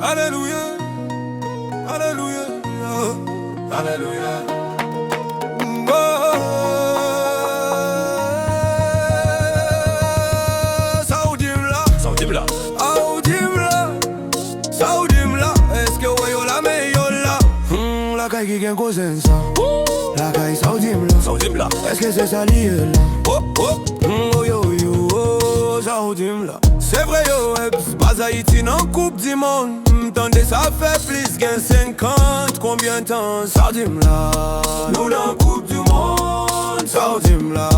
Alleluyah, alleluyah, alleluyah. Saoudimla, Saoudimla, eske yo la meyola. Lakay qui gen kozen sa, lakay Saoudimla, eske c'est ça lié là. Oh yo yo, oh Saoudimla. C'est vrai yo, pas Haiti nan koup du monde. Tande ça fait plis gen senkant. Konbyen de temps, Saoudimla. Nous nan koup du monde, Saoudimla.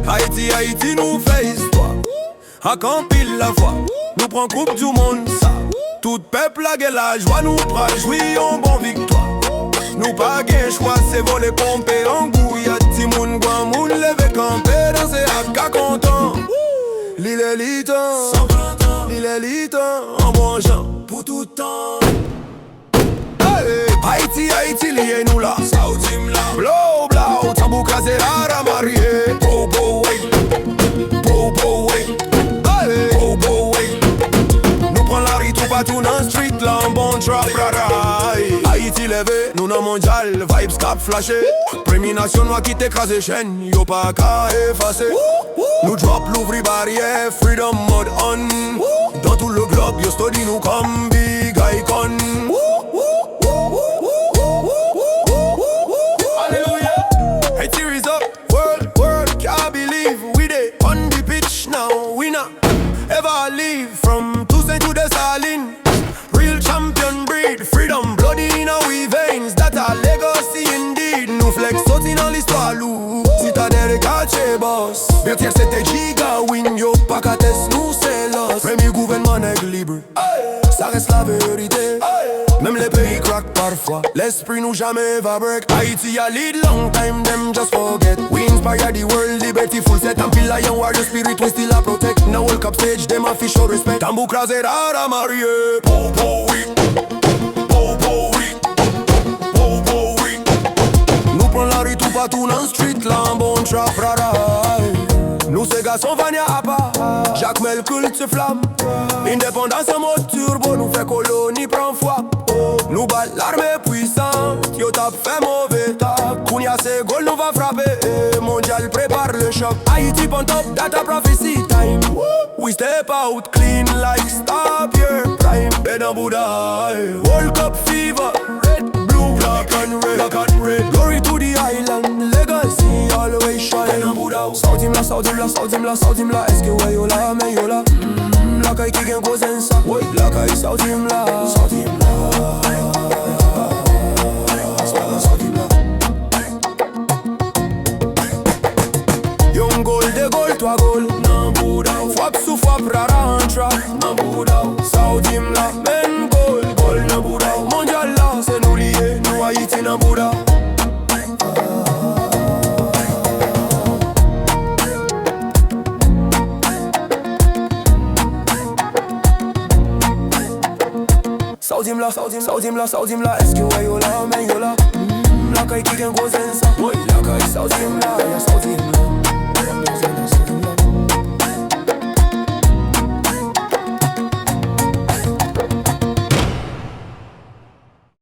Haiti nous fait istwa, ak anpil lafwa. Nous prend coupe du monde ça. Tout peuple a gen lajwa, nous pral jouir en bon viktwa. Nous pas gen chwa, c'est vole ponpe en gouyad, timoun, gwanmoun, leve, kanpe, dansse ak content. L'île litan, en bon genre, pour tout temps. Haiti, lié nous là. Saoudimla, blow, blow, tabou krasé la marié. Bobo, way, nous prend la rue tout partout dans street là, en bon trap, rara. Ayiti leve, nous nan mondial, vibes cap flashé. Premier nation noir qui t'écrase chaîne, yo pas qu'à effacer. Nous drop l'ouvri barrière, freedom mode on. Dans tout le globe, yo study nous comme big icon. Hallelujah, Haiti is up, world, can't believe we dey on the pitch now. We not ever leave from Toussaint to the Saline. Real champion breed, freedom bloody in our veins. That a legacy indeed. Nous flex sauti dans l'histoire lourd. Citadelle quartier boss. Bertier c'était giga win. Yo pas qu'à test, nous c'est lost. Premier gouvernement nègre libre, ça reste la vérité. Même les pays craquent parfois, l'esprit nous jamais va break. Haiti a lead long time, them just forget. We inspire the world, liberty full set. Anpil lion warrior spirit, we still a protect. Now World Cup stage, them a fish show respect. Tambou krasé rara marié. Nous prend la rue tout partout dans street là, en bon trap rara. Nous ces gars sont vania à part. Jacques Mel culte se flamme. Indépendance en mode turbo, nous fait colonie prend foi. Nous bat l'armée puissante. Yo tap fait mauvais tap. Kounia c'est goal, nous va frapper. Mondial prépare le choc. Ayiti on top, data prophecy time. We step out clean like stop your prime. Ben en Bouddha, World Cup fever. Red, blue, black and red. Glory to the island, legacy always shine. Ben en Bouddha, Saoudimla, eske ouais yo la, mais yo la. Lakay qui gen kozen sa, lakay Saoudimla. Yon goal de goal, toi goal, nan Bouddha. Fwap sou fwap rara en trap, nan Bouddha. Saoudimla, men goal, nan Bouddha. Mondial là, c'est nous lié, nous Haiti nan Bouddha. Saoudimla, eske ouais yo la, men yo la. Lakay qui gen kozen